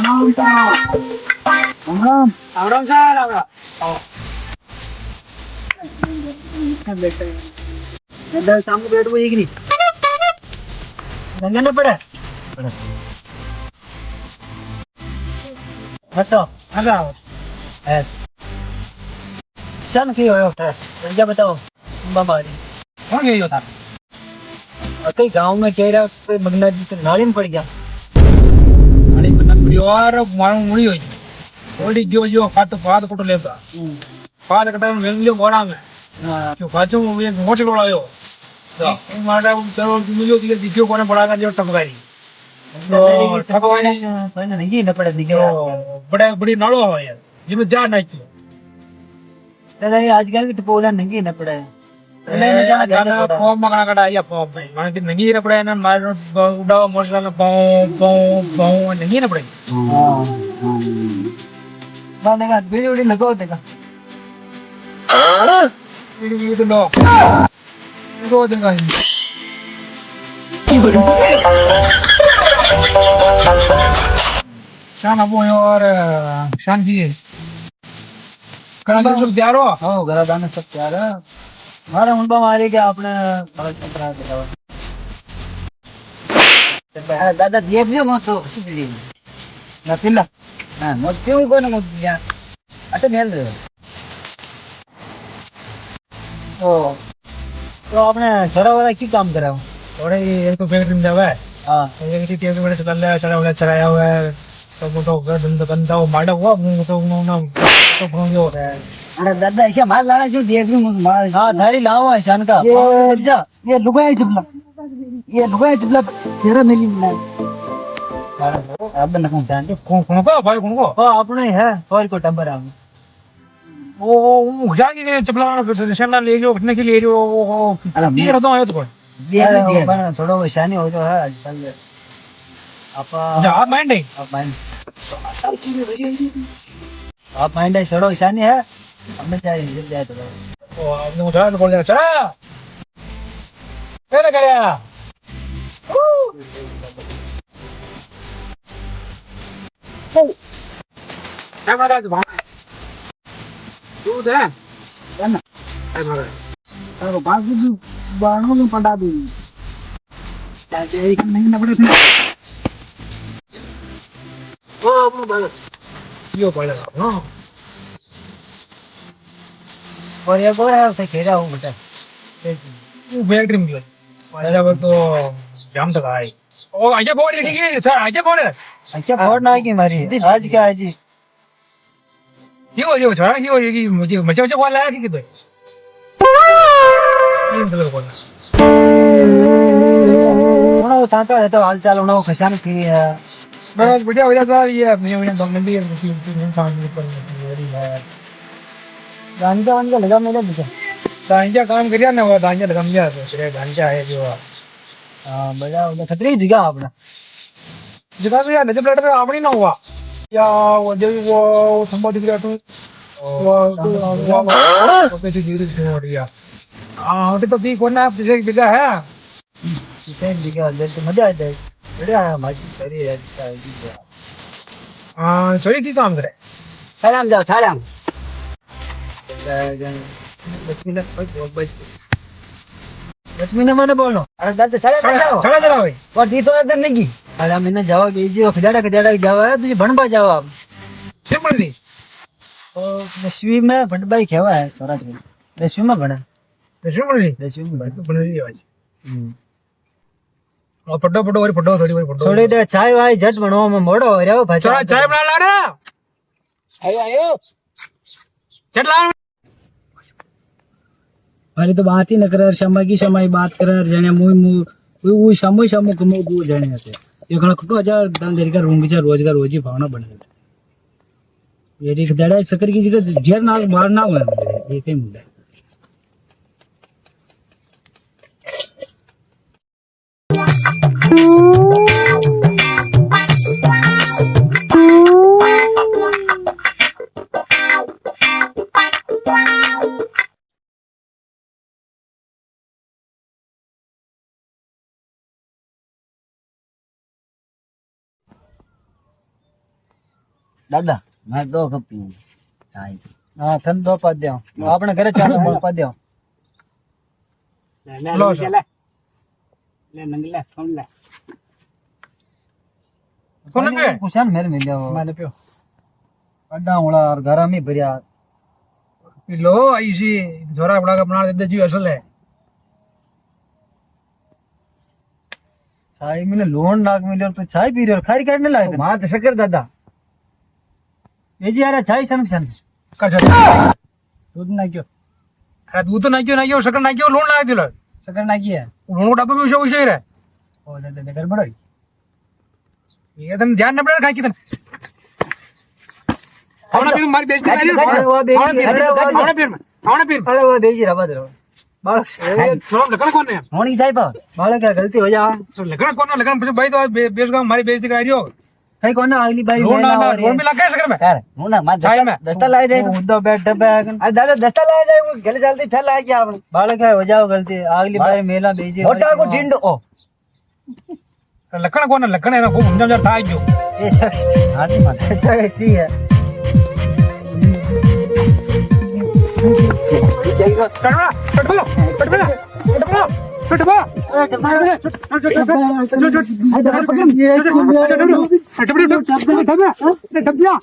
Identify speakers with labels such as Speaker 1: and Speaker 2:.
Speaker 1: Ram sir सब बैठे इधर सामने बैठ वो एक नहीं गंगा न पड़ा हंसो हंसा ऐस शन की होयो था क्या बताओ बाबा जी कौन गई होता कई गांव में कह रहा कोई मगना जी तो नाली में पड़ गया नाली में पड़ गया और मारू मुड़ी हुई ओडी जो जो फाट फाट कोट लेता फाट कटा में वेंगलियो गोड़ा में हां जो बाजू में एक मोच लोड़ायो तो मारा चलो मुझे दिखे दिखियो कोने बड़ा का जो टपकाई तो ठगवाने पहले नहीं न पड़े दिखे बड़े बड़ी नालो है यार जिसमें जा नहीं थी दादा ये आजकल की टपोला नहीं न पड़े चले न जाना जाना फॉर्म मगना कटा या फॉर्म में माने कि नहीं न पड़े ना मार उड़ाओ मोटरसाइकिल पाओ पाओ पाओ नहीं न पड़े हां बात देखा वीडियो वीडियो लगाओ देखा वीडियो वीडियो तो लो देखा शान अब और शान की करा सब तैयार हो हां घरा दाने सब तैयार है मारे उनपा मारे के आपने भारत चक्रा दिखावा दादा ये भी मत हो सीधी ना पिल्ला हां मत क्यों कोने मत दिया अटे मेल दे ओ तो आपने जरा वाला की काम करा थोड़े एक तो फैक्ट्री में जावा है हां एक की टीवी में चला ले चला चलाया हुआ है तो मोटो घर धंधा धंधा माड़ा हुआ तो भंग हो रहा है अरे दादा ऐसे माल लाना जो देख लूं माल हां धारी लाओ है शन का ये लुगाई चपला ये लुगाई चपला तेरा मिली ना अब न कौन जान कौन को भाई कौन को हां अपने है और को टंबर आ वो जाके चपला निशाना ले जो कितने के लिए जो अरे ये रहता है तो कौन ये बना थोड़ा वैसानी हो जो है चल आप माइंड है आप माइंड सब चीजें भरी आप माइंड है छोड़ो ईशानी है हमने जाए तो ओ आपने उठा तो बोल दिया चला तेरे गया क्या मारा तू दूध है ना क्या मारा अरे बाकी बाणों में पटा दूं चाचे एक नहीं ना पड़े थे ओ अपने बाल यो पड़ेगा हां और ये बोल रहा है खेरा हूं बेटा वो फैक्ट्री में पहले वो तो जाम तक आई ओ आजा बोर्ड देखिए सर आजा बोर्ड अच्छा बोर्ड ना की मारी आज क्या है जी क्यों जो छोड़ा क्यों ये मुझे मचा मचा कॉल आया कि तो ये मतलब कॉल होना वो चाहता है तो हाल चाल होना वो खशान की है बस बढ़िया बढ़िया सर ये अपने बढ़िया दम में भी तीन साल ऊपर मेरी है गांजा वांजा लगा मेरे पीछे गांजा काम करिया ना वो गांजा लगा मिया तो गांजा है जो हां बढ़िया हो खतरी जगह आपने जगह तो यार जब लड़का आपनी ना हुआ या वो जो वो संबंध दिख रहा तो वो कैसे जीवित हो रही है हां तो भी कोना आप जैसे जगह है इसे जगह ले तो मजा आ जाए बढ़िया है हमारी सरी है हां सही की काम करे सलाम जाओ सलाम लक्ष्मी ने लक्ष्मी ने मैंने बोलो अरे दादा चला चला भाई और दी तो एकदम नहीं की अरे मैंने जवाब दीजिए खिलाड़ा खिलाड़ा जवाब है तुझे भणबा जवाब सिंपल दी तो दसवीं में भणबाई खेवा है स्वराज में दसवीं में भणा दसवीं में भणा तो बन रही आवाज और पड्डो पड्डो और पड्डो थोड़ी थोड़ी दे चाय भाई झट बनवा में मोड़ो हो रहा भाई चाय बना ला रे आयो आयो झट ला अरे तो बात ही न करे समय की समय बात करे जने मुई वो समय समय कमो दो जने हते ये घणा खटो हजार दान देरी का रूंगी जा रोजगार रोजी भावना बने ये देख दड़ा सकर की जगह जेर ना बाहर ना हुआ ये कहीं मिला
Speaker 2: દાદા મારે દો કપ પીવું ચાય
Speaker 1: હા તને દો પાદ દે આપણે ઘરે ચાલો બોલ પાદ દે
Speaker 3: લો છો. લે નંગ લે ફોન લે
Speaker 1: કોને પે કુશાન મેર મિલ્યો
Speaker 3: માને પ્યો
Speaker 1: અड्डा उड़ा और घर में भरिया
Speaker 3: લો આઈસી જોરા બડા કા બના દે જી અસલ હે
Speaker 1: चाय मैंने लोन लाग मिलियो तो चाय पी रहे खारी काटने लाए थे
Speaker 2: મારે તો શક્કર દાદા
Speaker 1: ये जी यार चाय सन सन
Speaker 3: કા જો દૂધ નાખ્યો ખરા દૂધ નાખ્યો શકર નાખ્યો લોણ લાવી દીલો શકર નાખી લોણ કો ડબ્બો વિશે વિશે રે ઓ દે ગડબડ ये तन ध्यान न पड़े खाई की तन खाना पीर मारी बेइज्जती करी
Speaker 1: अरे वाह बेइज्जती, अरे वाह।
Speaker 3: खाना पीर
Speaker 1: अरे वो बेजी रहा बदलो बालक
Speaker 3: छोड़ा लगन कौन है
Speaker 2: મોણી સાહેબ
Speaker 1: बालक क्या गलती हो जा
Speaker 3: तो लगन कौन है लगन પછી ભાઈ તો બેસ ગામ મારી બેइज्जती કરાઈ રહ્યો
Speaker 1: कहीं कौन अगली बारी
Speaker 3: લોન
Speaker 1: मेला
Speaker 3: ના
Speaker 1: और
Speaker 3: લોન भी लगा सकर में
Speaker 2: તારે હું ના મારે
Speaker 3: ચાય મેં.
Speaker 2: દસ્તા લાવી જાય
Speaker 1: उद्धव बैठ डब्बा
Speaker 2: અરે દાદા દસ્તા લાવી જાય હું ગલે જલ્દી ફેલ આવી ગયા આપણે
Speaker 1: बालक क्या हो जाओ गलती अगली बारी मेला बेजी
Speaker 2: મોટા કો ઢીંડો ઓ
Speaker 3: લખણ કોને લખણ એનો ખૂબ સમજાવ થાય ગયો
Speaker 1: ये शख्स
Speaker 2: હાથી માથે
Speaker 1: ऐसा कैसी है
Speaker 3: કડવા કડવા કડવા કડવા કડવા